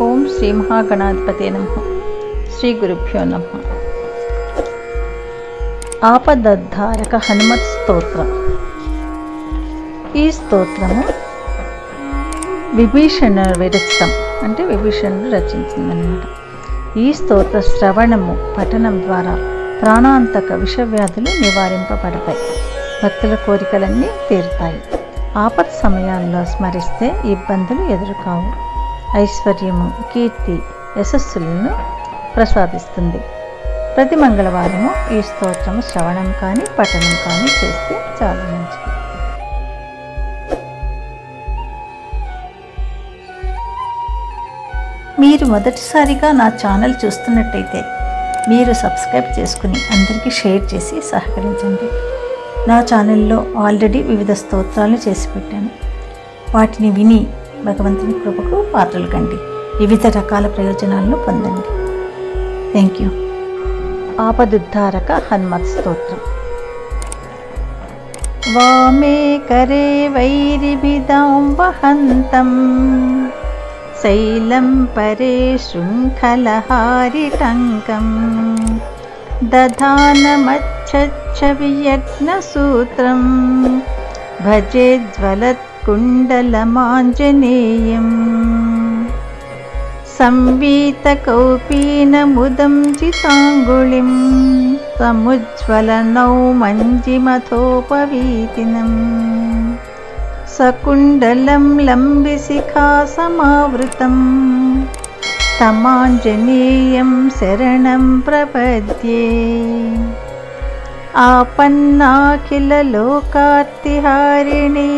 ఓం శ్రీ మహాగణాధిపతే నమః. శ్రీ గురుభ్యో నమః. ఆపదద్ధారక హనుమత్ స్తోత్రం. ఈ స్తోత్రము విభీషణుడు విరచితం, అంటే విభీషణుడు రచించిందనమాట. ఈ స్తోత్ర శ్రవణము పఠనం ద్వారా ప్రాణాంతక విషవ్యాధులు నివారింపబడతాయి. భక్తుల కోరికలన్నీ తీరుతాయి. ఆపత్ సమయాల్లో స్మరిస్తే ఇబ్బందులు ఎదురుకావు. ఐశ్వర్యము, కీర్తి, యశస్సులను ప్రసాదిస్తుంది. ప్రతి మంగళవారము ఈ స్తోత్రము శ్రవణం కానీ పఠనం కానీ చేస్తే చాలా మంచిది. మీరు మొదటిసారిగా నా ఛానల్ చూస్తున్నట్టయితే మీరు సబ్స్క్రైబ్ చేసుకుని అందరికీ షేర్ చేసి సహకరించండి. నా ఛానల్లో ఆల్రెడీ వివిధ స్తోత్రాలు చేసి పెట్టాను. వాటిని విని భగవంతుని కృపకు పాత్రలు కండి. వివిధ రకాల ప్రయోజనాలను పొందండి. Thank you. ఆపదుద్ధారక హనుమత్ స్తోత్రం. వామే కరే వైరిభిదాం వహంతం శైలం పరే శృంఖలహారిటంకం దధానమచ్చవియజ్ఞసూత్రం భజే జ్వలత్కుండలమాంజనేయం సంవీతకౌపీనముదం జితాంగుళిం సముజ్వలనౌ మంజిమథోపవీతినం సకుండలం లంబిశిఖాసమావృతం తమాంజనేయం శరణం ప్రపద్యే. ఆపన్నాఖిల లోకార్తిహారిణి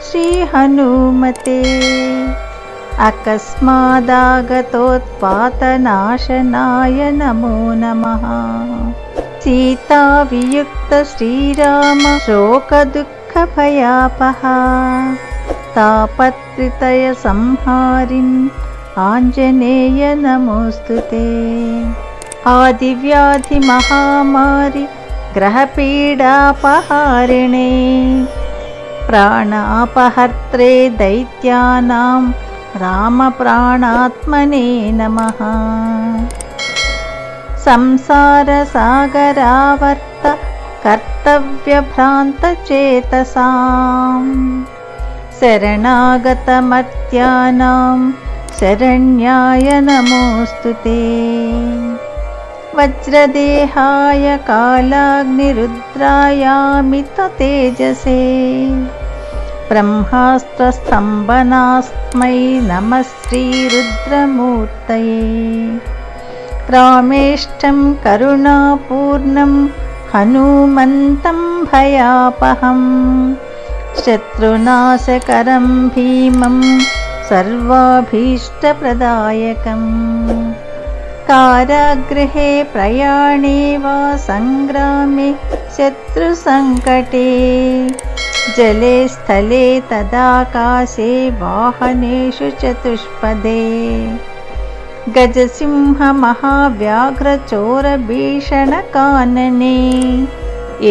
శ్రీ హనుమతే అకస్మాదాగతోత్పాతనాశనాయ నమో నమః. సీతా వియుక్త శ్రీరామ శోక దుఃఖ భయాపహ తాపత్రితయ సంహారిన్ ఆంజనేయ నమోస్తుతే. ఆదివ్యాధి మహామారి గ్రహపీడాపహారిణే ప్రాణాపహర్త్రే దైత్యానాం రామప్రాణాత్మనే నమః. సంసారసాగరావర్త కర్తవ్యభ్రాంతచేతసాం శరణాగతమర్త్యానాం శరణ్యాయ నమోస్తుతే. వజ్రదేహాయ కాలాగ్నిరుద్రాయామిత తేజసే బ్రహ్మాస్త్రస్తంభనాస్మై నమః శ్రీరుద్రమూర్తయే. రామేష్టం కరుణాపూర్ణం హనుమంతం భయాపహం శత్రునాశకరం భీమం సర్వాభీష్టప్రదాయకం. కారాగృహే ప్రయాణే వా సంగ్రామే శత్రుసంకటే జలే స్థలే తదాకాశే వాహనేషు చతుష్పదే. గజసింహ మహావ్యాఘ్రచోరభీషణ కాననే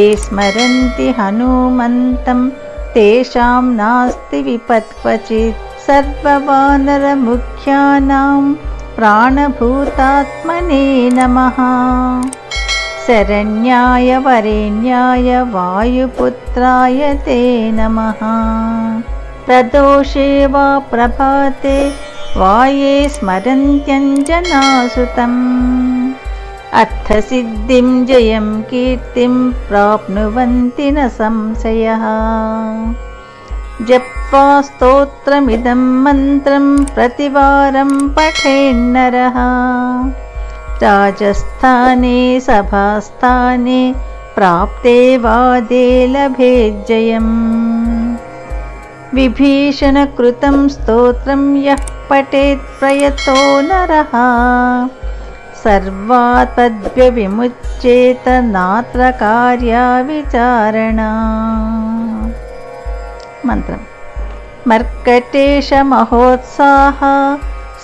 ఏ స్మరంతి హనుమంతం తేషాం నాస్తి విపత్క్వచిత్. సర్వవానరముఖ్యానాం ప్రాణభూతాత్మనే నమః. శరణ్యాయ వరేణ్యాయ వాయుపుత్రాయ తే నమః. ప్రదోషే వా ప్రభాతే వాయే స్మరంత్యంజనాసుతం అర్థసిద్ధిం జయం కీర్తిం ప్రాప్నువంతి న సంశయః. జప్వా స్తోత్రమిదం మంత్రం ప్రతివారం పఠేన్నరః రాజస్థానే సభాస్థానే ప్రాప్తే వాదే లభేజ్జయం. విభీషణ కృతం స్తోత్రం యః పఠేత్ ప్రయతో నరః సర్వాపద్భ్య విముచ్యేత నాత్ర కార్యా విచారణా. మంత్రం. మర్కటేశ మహోత్సాహ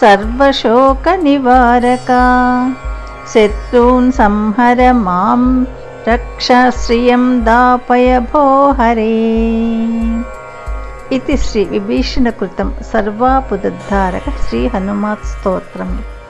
సర్వశోక నివారక శత్రూన్ సంహర మాం రక్ష శ్రియం దాపయ భో హరే. इति श्री विभीषणकृतं सर्वापदुद्धारक श्री हनुमात् स्तोत्रम्।